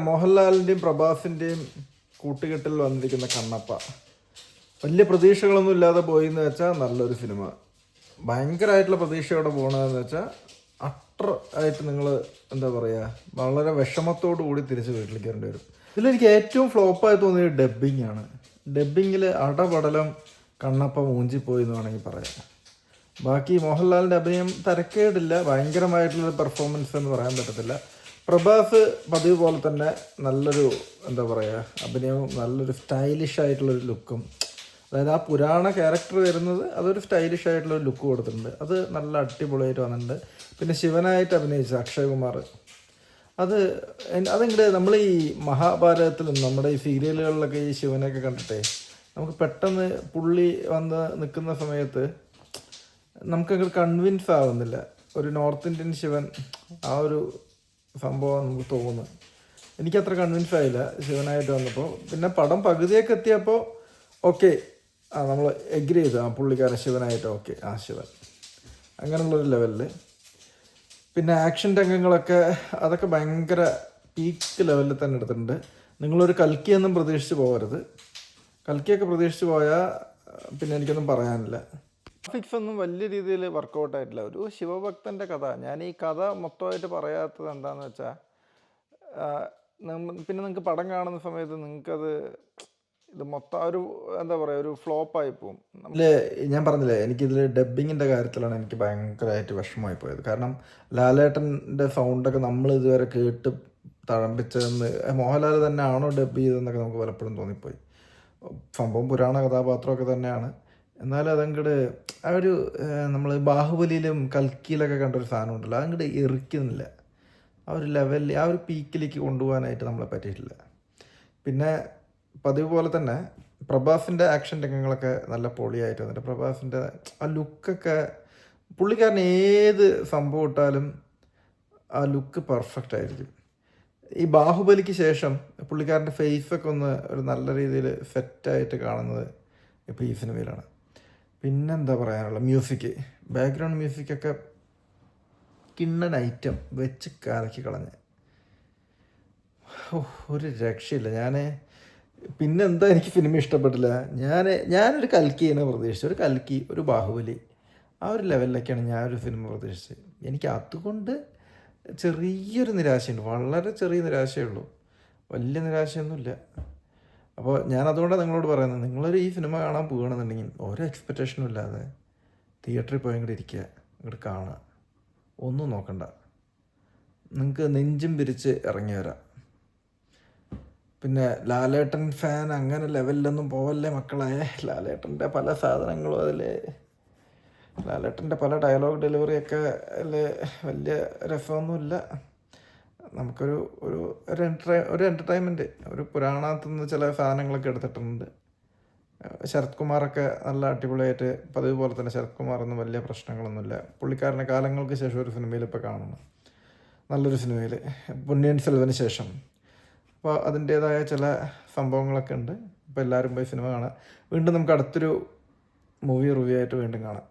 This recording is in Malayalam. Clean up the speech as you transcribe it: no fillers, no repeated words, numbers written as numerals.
മോഹൻലാലിൻ്റെയും പ്രഭാസിൻ്റെയും കൂട്ടുകെട്ടിൽ വന്നിരിക്കുന്ന കണ്ണപ്പ വലിയ പ്രതീക്ഷകളൊന്നും ഇല്ലാതെ പോയി എന്ന് വെച്ചാൽ നല്ലൊരു സിനിമ. ഭയങ്കരമായിട്ടുള്ള പ്രതീക്ഷയോടെ പോകണമെന്ന് വെച്ചാൽ അട്ടർ ആയിട്ട് നിങ്ങൾ എന്താ പറയുക, വളരെ വിഷമത്തോടു കൂടി തിരിച്ച് വീട്ടിലേക്ക് വരേണ്ടി വരും. ഇതിലെനിക്ക് ഏറ്റവും ഫ്ലോപ്പായി തോന്നിയത് ഡബ്ബിങ് ആണ്. ഡബ്ബിങ്ങിൽ അടപടലം കണ്ണപ്പ മൂഞ്ചിപ്പോയി എന്ന് വേണമെങ്കിൽ പറയാം. ബാക്കി മോഹൻലാലിൻ്റെ അഭിനയം തരക്കേടില്ല, ഭയങ്കരമായിട്ടുള്ളൊരു പെർഫോമൻസ് എന്ന് പറയാൻ പറ്റത്തില്ല. പ്രഭാസ് പതിവ് പോലെ തന്നെ നല്ലൊരു എന്താ പറയുക അഭിനയവും നല്ലൊരു സ്റ്റൈലിഷ് ആയിട്ടുള്ളൊരു ലുക്കും, അതായത് ആ പുരാണ ക്യാരക്ടർ വരുന്നത് അതൊരു സ്റ്റൈലിഷ് ആയിട്ടുള്ളൊരു ലുക്ക് കൊടുത്തിട്ടുണ്ട്. അത് നല്ല അടിപൊളിയായിട്ട് വന്നിട്ടുണ്ട്. പിന്നെ ശിവനായിട്ട് അഭിനയിച്ച അക്ഷയ് കുമാർ, അതിങ്ങോട്ട് നമ്മൾ ഈ മഹാഭാരതത്തിലും നമ്മുടെ ഈ സീരിയലുകളിലൊക്കെ ഈ ശിവനെയൊക്കെ കണ്ടിട്ടേ നമുക്ക് പെട്ടെന്ന് പുള്ളി വന്ന് നിൽക്കുന്ന സമയത്ത് നമുക്കങ്ങോട്ട് കൺവിൻസ് ആവുന്നില്ല. ഒരു നോർത്ത് ഇന്ത്യൻ ശിവൻ ആ ഒരു സംഭവം നമുക്ക് തോന്നുന്നു. എനിക്കത്ര കൺവിൻസ് ആയില്ല ശിവനായിട്ട് വന്നപ്പോൾ. പിന്നെ പടം പകുതിയൊക്കെ എത്തിയപ്പോൾ ഓക്കെ, നമ്മൾ എഗ്രി ചെയ്തു, പുള്ളിക്കാരൻ ശിവനായിട്ട് ഓക്കെ, ശിവൻ അങ്ങനെയുള്ളൊരു ലെവലിൽ. പിന്നെ ആക്ഷൻ രംഗങ്ങളൊക്കെ അതൊക്കെ ഭയങ്കര പീക്ക് ലെവലിൽ തന്നെ എടുത്തിട്ടുണ്ട്. നിങ്ങളൊരു കൽക്കിയൊന്നും പ്രതീക്ഷിച്ച് പോകരുത്. കൽക്കിയൊക്കെ പ്രതീക്ഷിച്ച് പോയാൽ പിന്നെ എനിക്കൊന്നും പറയാനില്ല. ഗ്രാഫിക്സ് ഒന്നും വലിയ രീതിയിൽ വർക്കൗട്ടായിട്ടില്ല. ഒരു ശിവഭക്തൻ്റെ കഥ. ഞാൻ ഈ കഥ മൊത്തമായിട്ട് പറയാത്തത് എന്താണെന്ന് വെച്ചാൽ, പിന്നെ നിങ്ങൾക്ക് പടം കാണുന്ന സമയത്ത് നിങ്ങൾക്കത് ഇത് മൊത്തം ഒരു എന്താ പറയുക ഒരു ഫ്ലോപ്പായി പോകും. ഞാൻ പറഞ്ഞില്ലേ, എനിക്കിതിൽ ഡബ്ബിങ്ങിൻ്റെ കാര്യത്തിലാണ് എനിക്ക് ഭയങ്കരമായിട്ട് വിഷമമായി പോയത്. കാരണം ലാലേട്ടൻ്റെ സൗണ്ടൊക്കെ നമ്മൾ ഇതുവരെ കേട്ട് തഴമ്പിച്ചതെന്ന് മോഹൻലാൽ തന്നെ ആണോ ഡബ് ചെയ്തതെന്നൊക്കെ നമുക്ക് പലപ്പോഴും തോന്നിപ്പോയി. സംഭവം പുരാണ കഥാപാത്രമൊക്കെ തന്നെയാണ്, എന്നാലും അതങ്ങോട്ട് ആ ഒരു നമ്മൾ ബാഹുബലിയിലും കൽക്കിയിലൊക്കെ കണ്ടൊരു സാധനം ഉണ്ടല്ലോ, അതങ്ങോട്ട് എറിക്കുന്നില്ല. ആ ഒരു ലെവലിൽ ആ ഒരു പീക്കിലേക്ക് കൊണ്ടുപോകാനായിട്ട് നമ്മളെ പറ്റിയിട്ടില്ല. പിന്നെ പതിവ് പോലെ തന്നെ പ്രഭാസിൻ്റെ ആക്ഷൻ രംഗങ്ങളൊക്കെ നല്ല പൊളിയായിട്ട് വന്നിട്ട് പ്രഭാസിൻ്റെ ആ ലുക്കൊക്കെ, പുള്ളിക്കാരൻ ഏത് സംഭവം ഇട്ടാലും ആ ലുക്ക് പെർഫെക്റ്റ് ആയിരിക്കും. ഈ ബാഹുബലിക്ക് ശേഷം പുള്ളിക്കാരൻ്റെ ഫേസൊക്കെ ഒന്ന് ഒരു നല്ല രീതിയിൽ സെറ്റായിട്ട് കാണുന്നത് ഇപ്പോൾ ഈ സിനിമയിലാണ്. പിന്നെന്താ പറയാനുള്ള മ്യൂസിക്, ബാക്ക്ഗ്രൗണ്ട് മ്യൂസിക്കൊക്കെ കിണ്ണൻ ഐറ്റം വെച്ച് കലക്കി കളഞ്ഞ് ഒരു രക്ഷയില്ല. പിന്നെന്താ എനിക്ക് സിനിമ ഇഷ്ടപ്പെട്ടില്ല, ഞാനൊരു കൽക്കിയാണ് പ്രതീക്ഷിച്ചത്. ഒരു കൽക്കി, ഒരു ബാഹുബലി, ആ ഒരു ലെവലിലൊക്കെയാണ് ഞാനൊരു സിനിമ പ്രതീക്ഷിച്ചത്. എനിക്ക് അതുകൊണ്ട് ചെറിയൊരു നിരാശയുണ്ട്, വളരെ ചെറിയ നിരാശയേ ഉള്ളൂ, വലിയ നിരാശയൊന്നുമില്ല. അപ്പോൾ ഞാൻ അതുകൊണ്ടാണ് നിങ്ങളോട് പറയുന്നത്, നിങ്ങളൊരു ഈ സിനിമ കാണാൻ പോകുകയാണെന്നുണ്ടെങ്കിൽ ഓരോ എക്സ്പെക്റ്റേഷനും ഇല്ലാതെ തിയേറ്ററിൽ പോയി ഇങ്ങോട്ട് ഇരിക്കുക, ഇങ്ങോട്ട് കാണുക, ഒന്നും നോക്കണ്ട, നിങ്ങൾക്ക് നെഞ്ചും പിരിച്ച് ഇറങ്ങി വരാം. പിന്നെ ലാലേട്ടൻ ഫാൻ അങ്ങനെ ലെവലിലൊന്നും പോവല്ലേ മക്കളെ. ലാലേട്ടൻ്റെ പല സാധനങ്ങളും ലാലേട്ടൻ്റെ പല ഡയലോഗ് ഡെലിവറിയൊക്കെ അതിൽ വലിയ രസമൊന്നുമില്ല. നമുക്കൊരു ഒരു എൻ്റർടൈൻമെൻറ്റ്, ഒരു പുരാണത്തിൽ നിന്ന് ചില സാധനങ്ങളൊക്കെ എടുത്തിട്ടുണ്ട്. ശരത് കുമാറൊക്കെ നല്ല അടിപൊളിയായിട്ട് പതിവ് പോലെ തന്നെ, ശരത് കുമാറൊന്നും വലിയ പ്രശ്നങ്ങളൊന്നുമില്ല. പുള്ളിക്കാരനെ കാലങ്ങൾക്ക് ശേഷം ഒരു സിനിമയിൽ ഇപ്പോൾ കാണുന്നു, നല്ലൊരു സിനിമയിൽ, പൊന്നിയിൻ സെൽവന് ശേഷം. അപ്പോൾ അതിൻ്റേതായ ചില സംഭവങ്ങളൊക്കെ ഉണ്ട്. അപ്പോൾ എല്ലാവരും പോയി സിനിമ കാണാം. വീണ്ടും നമുക്ക് അടുത്തൊരു മൂവി റിവ്യൂ ആയിട്ട് വീണ്ടും കാണാം.